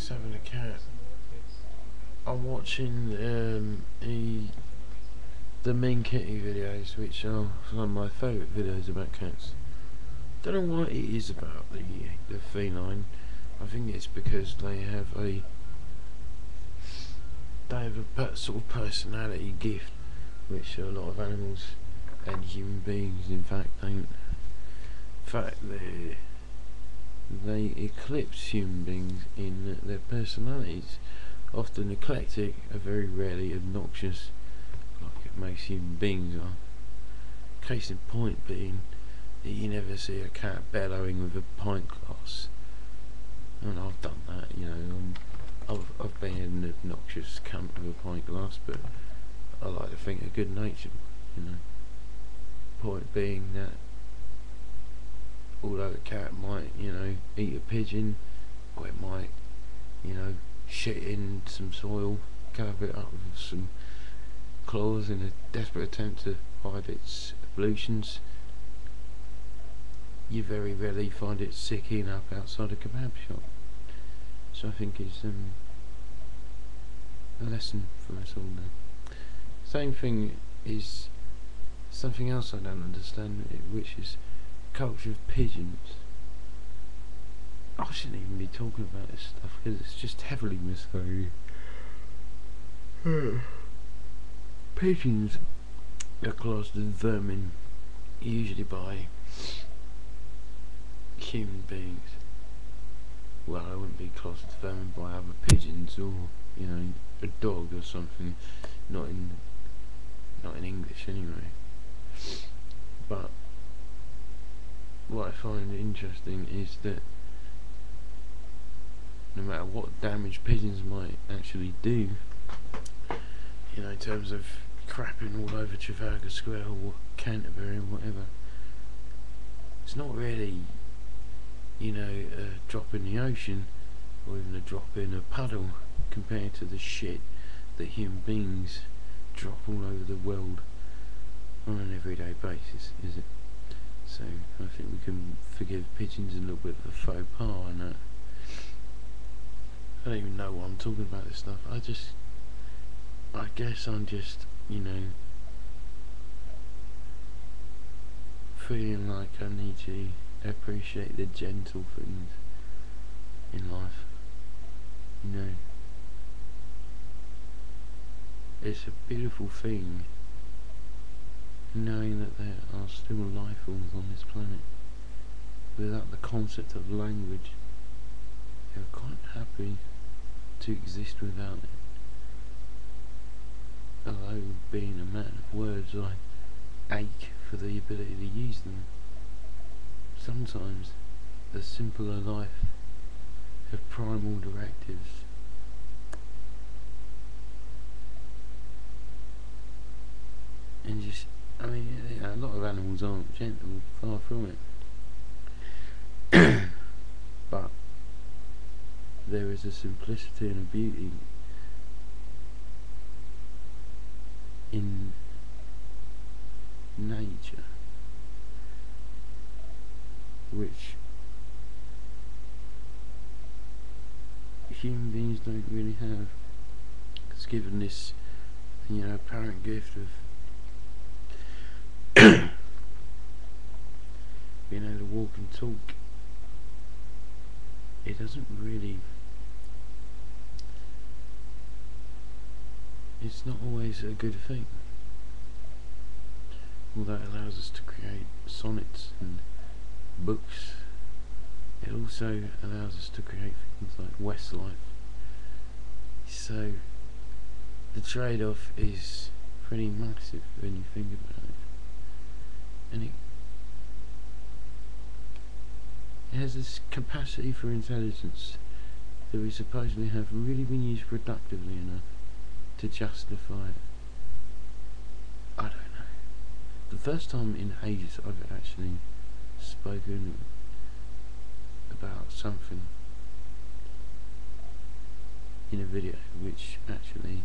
miss having a cat. I'm watching the Mean Kitty videos, which are some of my favourite videos about cats. Don't know what it is about the feline. I think it's because they have a sort of personality gift, which a lot of animals and human beings, in fact, don't. In fact, they eclipse human beings in their personalities. Often eclectic, are very rarely obnoxious, like most human beings are. Case in point being that you never see a cat bellowing with a pint glass. And I've done that, you know. I've been an obnoxious cunt with a pint glass, but I like to think of good natured, you know. Point being that although a cat might, you know, eat a pigeon, or it might, you know, shit in some soil, cover it up with some claws in a desperate attempt to hide its ablutions, you very rarely find it sicking up outside a kebab shop. So I think it's a lesson for us all now. Same thing is something else I don't understand, which is culture of pigeons. I shouldn't even be talking about this stuff because it's just heavily misguided. Pigeons are classed as vermin, usually by human beings. Well, I wouldn't be classed as vermin by other pigeons, or, you know, a dog or something. Not in English anyway. But what I find interesting is that no matter what damage pigeons might actually do, you know, in terms of crapping all over Trafalgar Square or Canterbury or whatever, it's not really, you know, a drop in the ocean or even a drop in a puddle compared to the shit that human beings drop all over the world on an everyday basis, is it? So I think we can forgive pigeons a little bit of a faux pas and that. I don't even know why I'm talking about this stuff. I guess I'm just, you know, feeling like I need to appreciate the gentle things in life. You know, it's a beautiful thing knowing that there are still life forms on this planet without the concept of language. They're quite happy to exist without it. Although being a man of words, I ache for the ability to use them. Sometimes a simpler life have primal directives. And just, I mean, a lot of animals aren't gentle, far from it. But there is a simplicity and a beauty in nature which human beings don't really have. It's given this, you know, apparent gift of being able to walk and talk. It doesn't really, it's not always a good thing. Although it allows us to create sonnets and books, it also allows us to create things like Westlife. So the trade-off is pretty massive when you think about it. And it has this capacity for intelligence that we supposedly have really been used productively enough to justify it. I don't know. The first time in ages I've actually spoken about something in a video which actually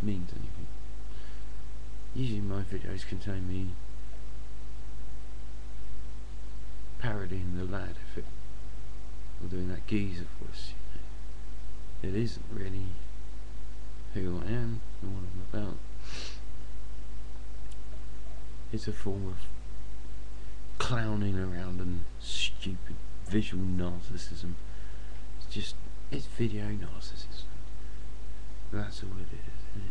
means anything. Usually my videos contain me parodying the lad effect, or doing that geezer voice. It isn't really who I am or what I'm about. It's a form of clowning around and stupid visual narcissism. It's video narcissism. That's all it is, and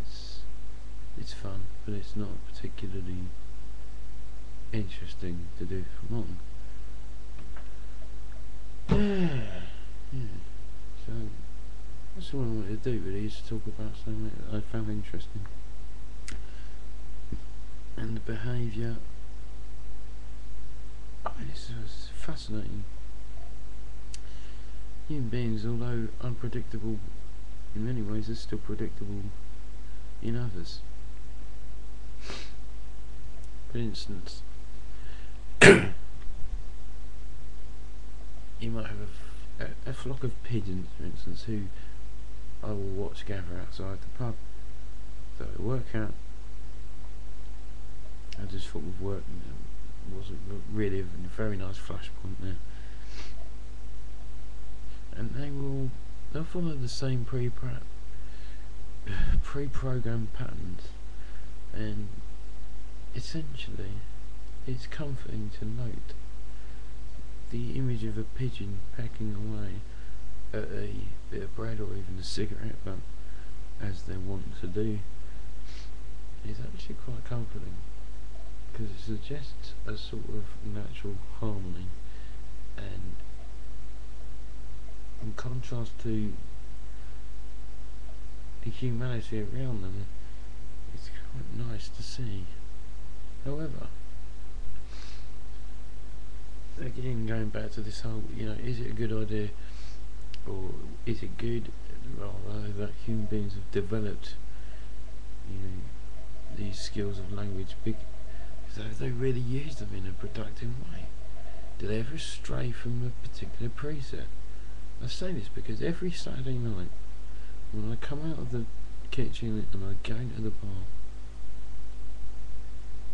it's fun, but it's not particularly interesting to do for long. Yeah. So that's all I wanted to do really, is to talk about something that I found interesting. And the behaviour, I mean, it's fascinating. Human beings, although unpredictable in many ways, are still predictable in others. For instance, you might have a flock of pigeons, for instance, who I will watch gather outside the pub. So I work out. I just thought of work, wasn't really a very nice flashpoint there. And they'll follow the same pre-programmed patterns, and essentially it's comforting to note the image of a pigeon pecking away at a bit of bread or even a cigarette butt, as they want to do. It's actually quite comforting, because it suggests a sort of natural harmony, and in contrast to the humanity around them, it's quite nice to see. However, again, going back to this whole, is it a good idea, or is it good rather that human beings have developed, these skills of language, so have they really used them in a productive way? Do they ever stray from a particular preset? I say this because every Saturday night, when I come out of the kitchen and I go into the bar,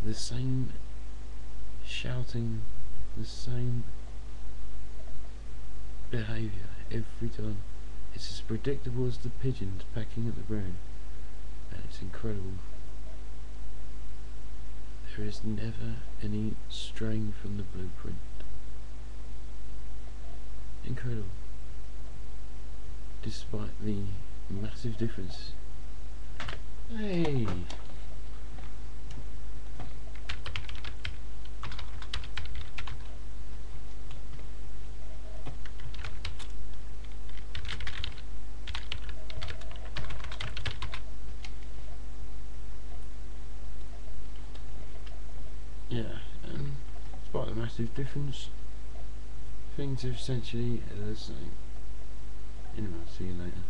the same shouting, the same behaviour every time. It's as predictable as the pigeons pecking at the bread, and it's incredible. There is never any straying from the blueprint. Incredible. Despite the massive difference. Hey! Yeah, despite the massive difference, things are essentially the same. Anyway, I'll see you later.